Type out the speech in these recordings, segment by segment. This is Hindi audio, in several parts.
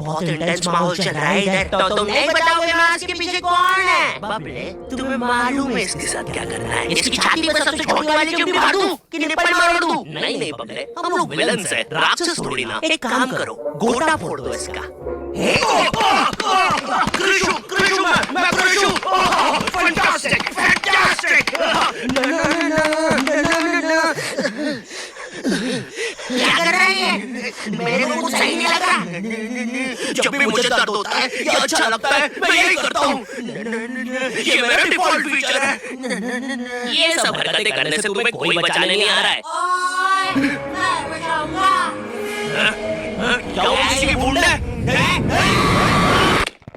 बहुत इंटेंस माहौल चल रहा है इधर। तो तुम नहीं बताओगे मास्क के पीछे कौन है? बबले, तुम्हें मालूम है इसके साथ क्या करना है? इसकी छाती पर सबसे छोटी वाली चिमटी मार दूं कि निप्पल मार दूं? नहीं नहीं बबले, हम लोग विलन्स हैं, राक्षस थोड़ी ना। एक काम करो, गोटा फोड़ दो इसका। कृषु, कृषु, मैं कृषु। Fantastic, fantastic. क्या कर रहा है? मेरे को कुछ सही नहीं लग रहा। जब भी मुझे दर्द होता है या अच्छा लगता है मैं यही करता हूँ। ये मेरा डिफॉल्ट फीचर है। ये सब हरकतें करने से तुम्हें कोई बचाने नहीं आ रहा है। मैं बचाऊंगा। क्या वो किसी की भूल है?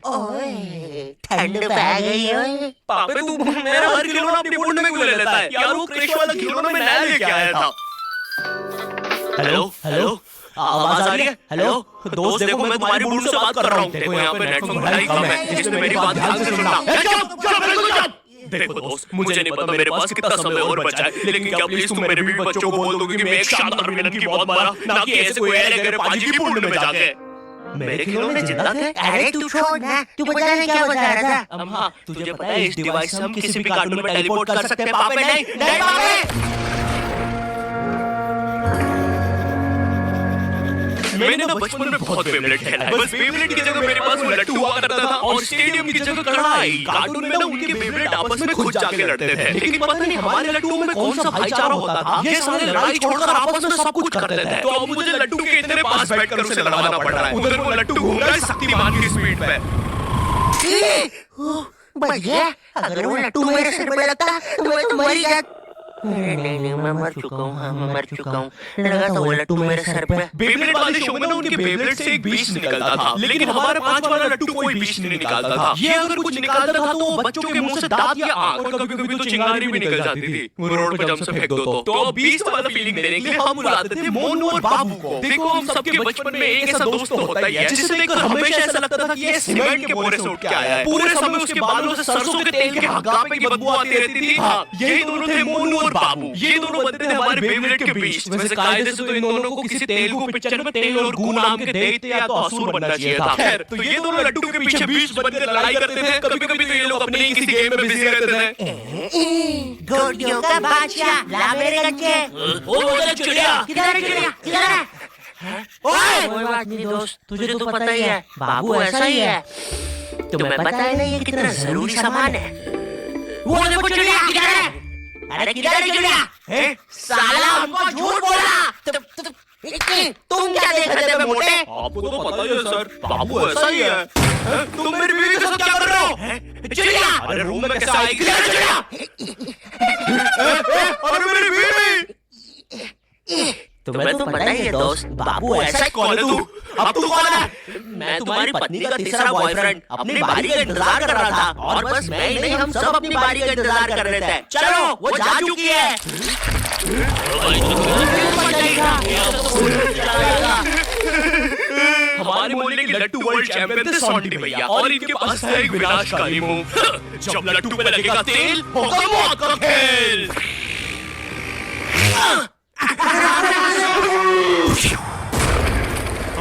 ओए, ठंड पै गई है। पापे तू मेरा हर खिलौना अपनी बुंड में क्यों ले लेता है? यार वो क्रिश वाला खिलौना मैं नया लेके आया था। हेलो हेलो, आवाज आ रही है? हेलो दोस्त, देखो मैं तुम्हारी बुंड से बात कर रहा हूँ। देखो यहाँ पे नेटवर्क बड़ा ही कम है, इसमें मेरी बात ध्यान से सुनना। चुप चुप बिल्कुल चुप। देखो दोस्त, मुझे नहीं पता मेरे पास कितना समय और बचा है, लेकिन क्या प्लीज तुम मेरे बीवी बच्चों को बोल दोगे कि मैं एक शानदार विलन की मौत मारा, ना कि ऐसे कोई ऐरे पाजी की बुंड में जाके। मेरे खिलौने जिंदा थे? अरे तू छोड़ ना, तू बता रहा क्या बता रहा था? अम्मा तुझे पता है इस डिवाइस से हम किसी भी कार्टून में टेलीपोर्ट कर सकते हैं। पापे नहीं नहीं पापे। मैंने ना बचपन में बहुत बेबलेट खेला है, बस बेबलेट की जगह मेरे पास वो लट्टू हुआ करता था और स्टेडियम की जगह कढ़ाई। कार्टून में ना उनके बेबलेट आपस में खुद जाके लड़ते थे, लेकिन पता नहीं हमारे लट्टुओं में कौन सा भाईचारा होता था, ये सारे लड़ाई छोड़कर आपस में सब कुछ करते थे। तो अब मुझे लट्टू के इतने पास बैठकर उसे लड़वाना पड़ रहा है। उधर वो लट्टू घूम रहा है शक्तिमान की स्पीड पे। भैया, अगर वो लट्टू मेरे सिर पे लगता तो मैं तो मर ही जाता। नहीं, मैं मर चुका हूँ। लगा था वो लट्टू मेरे सर पे। बेबलेट वाले शो में ना उनके बेबलेट से एक बीज निकलता था, लेकिन हमारे 5 वाला लट्टू कोई बीज नहीं निकालता था। ये अगर कुछ निकालता था तो बच्चों के मुंह से दांत या आंख और कभी-कभी तो चिंगारी भी निकल जाती थी। वो रोड पे जब से फेंक दो तो अब बीज वाला फीलिंग देने के लिए हम बुलाते थे मोनू और बाबू को। देखो हम सबके बचपन में एक ऐसा दोस्त तो होता ही है जिसे देखकर हमेशा ऐसा लगता था कि ये सीमेंट के बोरे से उठ के आया है। पूरे समय उसके बालों से सरसों के तेल के हगापे की बदबू आती रहती थी। हाँ, यही दोनों थे मोनू और बाबू। ये दोनों बनते थे हमारे बेबलेट के बीच। वैसे कायदे से तो इन दोनों को किसी तेलुगु पिक्चर में तेल और गू नाम के दैत्य या तो असुर बनना चाहिए था। खैर, तो ये दोनों लड्डू के पीछे बीच बनकर लड़ाई करते थे। कभी-कभी तो ये लोग अपने ही किसी गेम में बिजी रहते थे। गोटियों का बादशाह, ला मेरे कच्चे। ओ मेरा चिड़िया, किधर है? ओए, कोई बात नहीं दोस्त, तुझे तो पता ही है, बाबू ऐसा ही है। तुम्हें पता है ना ये कितना जरूरी सामान है? वो देखो चिड़िया, किधर है? अरे किधर है चिड़िया? साला हमको झूठ बोला। तुम क्या देख रहे थे मोटे? आपको तो पता ही है सर, बाबू ऐसा ही है। तुम मेरी बीवी के साथ क्या कर रहे हो? चिड़िया, अरे रूम में कैसे आई? किधर है चिड़िया? अरे मेरी बीवी! तुम्हें तो पता ही है दोस्त, बाबू ऐसा। कौन है तू? अब तू कौन है? मैं तुम्हारी पत्नी का तीसरा बॉयफ्रेंड, अपनी बारी का इंतजार कर रहा था। और बस मैं ही नहीं, हम सब अपनी बारी का इंतजार कर रहे थे। चलो, वो जा चुकी है। हमारे मोहल्ले के लट्टू वर्ल्ड चैंपियन थे सोंटी भैया, और इनके पास है एक विनाशकारी मूव। जब लट्टू पे लगेगा तेल, होगा मौत का खेल।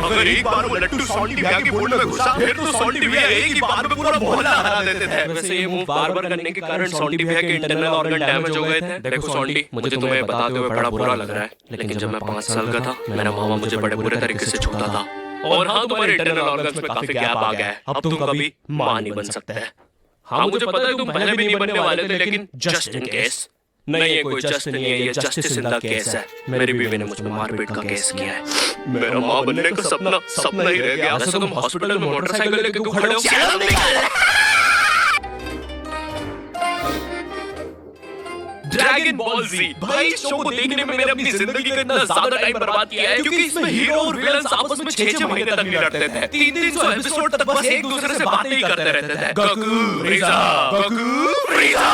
अगर एक बार वो लट्टू सोंटी भैया की बुंड में घुसा, फिर तो सोंटी भैया एक ही बार में पूरा मोहल्ला हरा देते थे। वैसे ये मूव बार-बार करने के कारण सोंटी भैया के इंटरनल ऑर्गन डैमेज हो गए थे। देखो सोंटी, मुझे तुम्हें बताते हुए बड़ा बुरा लग रहा है, लेकिन जब मैं 5 साल का था, मेरा मामा मुझे बड़े बुरे तरीके से छूता था। और हाँ, तुम्हारे इंटरनल ऑर्गन्स में काफी गैप आ गया है। अब तुम कभी मां नहीं बन सकते। हाँ, मुझे पता है तुम पहले भी नहीं बनने वाले थे, लेकिन जस्ट इन केस। नहीं, ये कोई जस्ट नहीं है, ये जस्टिस इन द केस है। मेरी बीवी ने मुझ पे मारपीट का केस किया है। मेरा मां बनने का सपना ही रह गया। वैसे तुम हॉस्पिटल में मोटरसाइकिल लेके क्यों खड़े हो? ड्रैगन बॉल जी, भाई इस शो को देखने में मैंने अपनी जिंदगी का इतना ज्यादा टाइम बर्बाद किया है, क्योंकि इसमें हीरो और विलन्स आपस में 6-6 महीने तक नहीं लड़ते थे। 300 एपिसोड तक बस एक दूसरे से बातें ही करते रहते थे। Goku फ्रीजा, Goku फ्रीजा।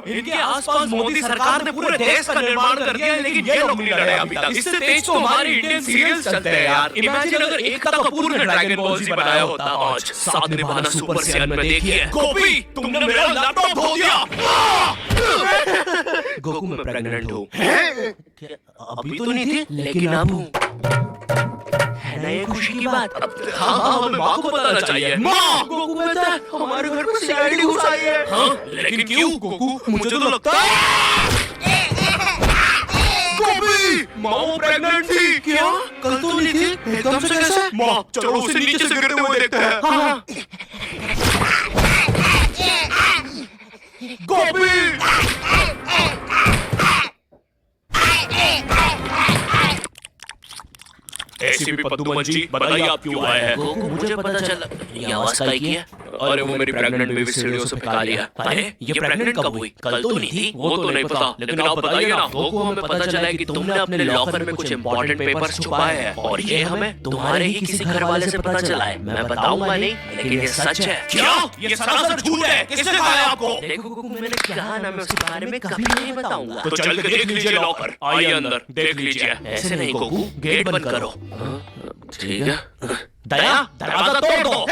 इनके आसपास मोदी सरकार ने पूरे देश का निर्माण कर दिया है, लेकिन ये लोग नहीं लड़े अभी तक। इससे तेज तो हमारे इंडियन सीरियल्स चलते हैं यार। इमेजिन अगर एकता कपूर ने ड्रैगन बॉल जी बनाया होता आज। साथ निभाना सुपर सियान में देखिए। गोपी, तुमने मेरा लैपटॉप धो दिया। गोकू मैं प्रेग्नेंट हूँ। अभी तो नहीं थी, लेकिन अब हूँ। है ना ये खुशी की बात? हाँ, हमें माँ को बताना चाहिए। माँ, गोकू कहता है हमारे घर में सीआईडी घुस आई है। हाँ, लेकिन क्यों गोकू? मुझे तो लगता है गोभी, माँ वो प्रेग्नेंट थी। क्या? कल तो नहीं थी, एकदम से कैसे? माँ, चलो उसे नीचे से गिरते हुए देखते हैं। हाँ। गोभी! एसीपी पद्दूमन जी, बताइए आप क्यों आए हैं? गोकू मुझे पता चला ये आवाज का ही है। अरे वो मेरी प्रेग्नेंट बेबी सीढ़ियों से फेंका लिया। अरे ये प्रेग्नेंट कब हुई? कल तो नहीं थी। वो तो नहीं पता, लेकिन आप बताइए ना। गोकू हमें पता चला है कि तुमने अपने लॉकर में कुछ इंपॉर्टेंट पेपर्स छुपाए हैं और ये हमें तुम्हारे ही किसी घर वाले से पता चला है। मैं बताऊंगा नहीं, लेकिन ये सच है। क्या? ये सरासर झूठ है। किसने कहा है आपको? देखो गोकू, मैंने कहा ना मैं उसके बारे में कभी नहीं बताऊंगा। तो चल के देख लीजिए लॉकर। आइए अंदर देख लीजिए। ऐसे नहीं गोकू, गेट बंद करो। ठीक है। दया, दरवाजा तोड़ दो।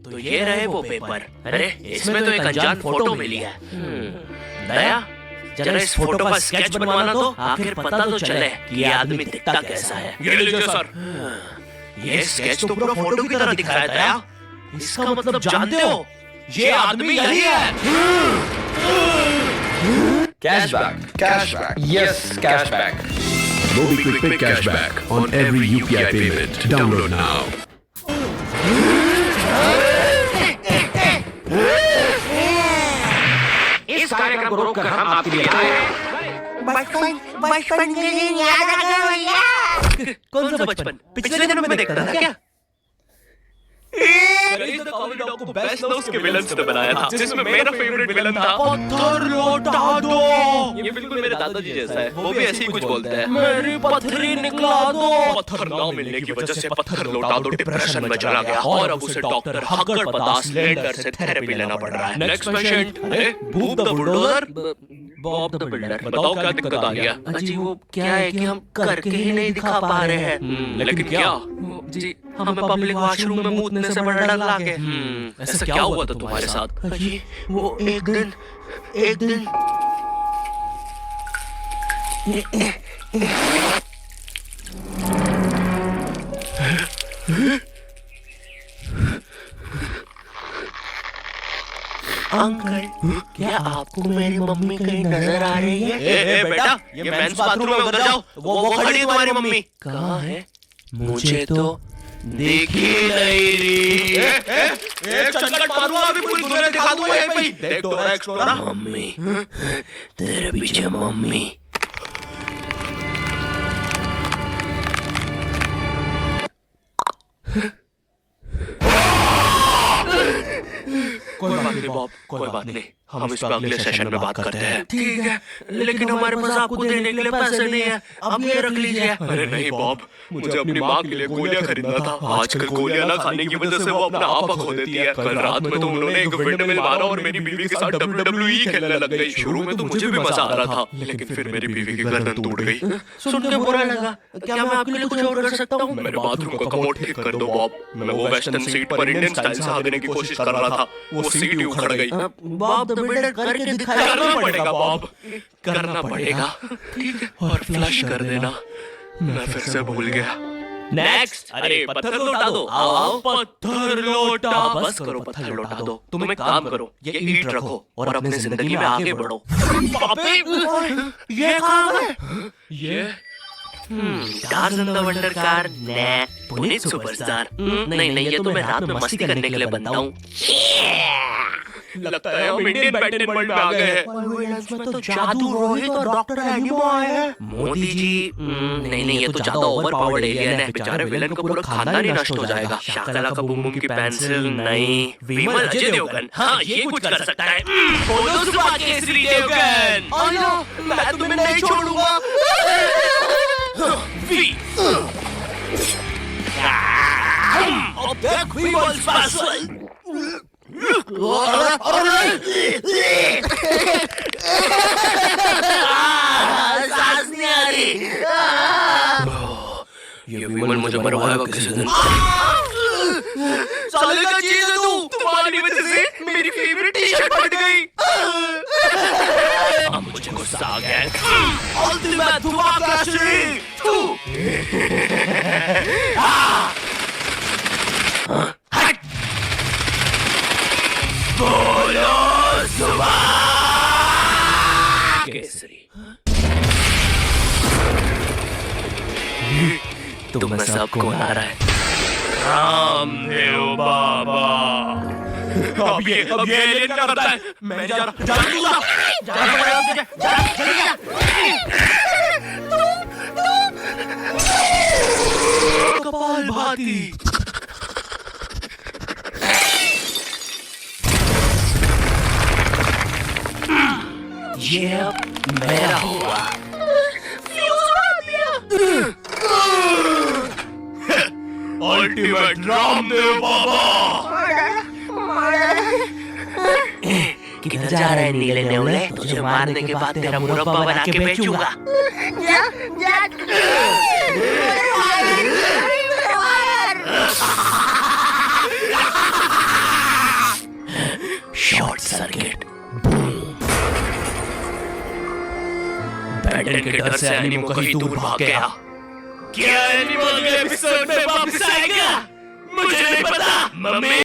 तो ये रहे वो पेपर। अरे इसमें तो एक अनजान फोटो मिली है। दया, जरा इस फोटो का स्केच बनवाना तो आखिर पता तो चले कि ये आदमी दिखता कैसा है। ये लीजिए सर। ये स्केच तो पूरा फोटो की तरह दिखा है दया। इसका मतलब जानते हो, ये आदमी यही है। Cashback. Yes, cashback. MobiKwik Cashback on every UPI payment. Download now. इस कार्यक्रम को रोककर हम आपके लिए आए हैं। बचपन के दिन याद आ गए भैया। कौन सा बचपन? पिछले दिनों में देखा था क्या? कॉमेडी डॉग को बेस्ट दोस्त के विलन से बनाया था, जिसमें मेरा फेवरेट विलन था पत्थर लौटा दो। ये बिल्कुल मेरे दादाजी जैसा है, वो भी ऐसे ही कुछ बोलते हैं। मेरी पथरी निकला दो। पत्थर ना मिलने की वजह से पत्थर लौटा दो डिप्रेशन में चला गया और अब उसे डॉक्टर हक्कर पदास लेंडर से थेरेपी लेना पड़ रहा है। Next patient, Bhoop the bulldozer, Bob the builder. बताओ क्या दिक्कत आ गया? जी वो क्या है कि हम करके ही नहीं दिखा पा रहे हैं। लेकिन क्या? जी हमें पब्लिक वॉशरूम में मूतने से बड़ा डर लगे। ऐसा क्या हुआ था तुम्हारे साथ? जी वो एक दिन अंकल, क्या आपको मेरी मम्मी कहीं नजर आ रही है? ए बेटा, ये मेंस बाथरूम में उधर जाओ। वो खड़ी है तुम्हारी मम्मी। कहाँ है? मुझे तो देखी नहीं रही। एक चंगट मारूंगा अभी पूरी दुनिया दिखा दूंगा यहीं पे ही। देख तो रहा एक्सप्लोरर। मम्मी, तेरे पीछे मम्मी। कोई बात नहीं बॉब, कोई बात नहीं। हम इस पर अगले सेशन में बात करते हैं। ठीक है, लेकिन हमारे पास आपको देने के लिए पैसे नहीं है। अब ये रख लीजिए। अरे नहीं बॉब, मुझे अपनी माँ के लिए गोलियां खरीदना था। आजकल गोलियां ना खाने की वजह से वो अपना आपा खो देती है। कल रात में तो उन्होंने एक विंडमिल मारा और मेरी बीवी के साथ WWE खेलने लग गई। शुरू में तो मुझे भी मजा आ रहा था, लेकिन फिर मेरी बीवी की गर्दन टूट गई। सुन के बुरा लगा। क्या मैं आपके लिए कुछ और कर सकता हूँ? मेरे बाथरूम का कमोड ठीक कर दो बॉब। मैं वो वेस्टर्न सीट पर इंडियन स्टाइल से देने की कोशिश कर रहा था, वो सीट ही उखड़ गई। बॉब द बिल्डर करके दिखाया। करना पड़ेगा बॉब, करना पड़ेगा। और फ्लश कर देना। मैं फिर से भूल गया। नेक्स्ट। अरे पत्थर लौटा दो। आओ पत्थर लौटा। बस करो, पत्थर लौटा दो। तुम एक काम करो, ये ईंट रखो और अपने जिंदगी में आगे बढ़ो। ये कहाँ है? ये टार्ज़न द वंडर कार ने पुनीत सुपरस्टार। नहीं, ये तो मैं रात में मस्ती करने के लिए बनता हूँ। लगता है हम इंडियन बैटन वर्ल्ड में आ गए हैं। इसमें तो जादू रोहित और डॉक्टर एनिमो आए हैं। मोदी जी, नहीं, ये तो ज्यादा ओवर पावर्ड एलियन है। बेचारे विलन का पूरा खानदान ही नष्ट हो जाएगा। शाकाला का बूम बूम की पेंसिल नहीं। विमल अजय देवगन, हाँ ये कुछ कर सकता है। बोलो सुबह केसरी देवगन। मैं तुम्हें नहीं छोड़ूंगा। अब तक विमल स्पेशल। सांस नहीं आ रही। ये विमल मुझे मरवाएगा किसी दिन। साले का चीज है तू। तुम्हारी वजह से मेरी फेवरेट टी-शर्ट फट गई। Sagen. Ultimate धमाका श्री थू हट बोलो सुबह केसरी तुम सब कौन आ रहा है? रामदेव बाबा अब ये एलियन क्या करता है? मैं जा कपाल भाती ये अब मेरा हुआ। अल्टीमेट रामदेव बाबा किधर जा रहे हैं नीले नेवले? तुझे मारने के बाद तेरा मुरब्बा बना के बेचूंगा। Short circuit. बैटन के डर से एनिमो कहीं दूर भाग गया। क्या एनिमल के एपिसोड में वापस आएगा? मुझे नहीं पता मम्मी।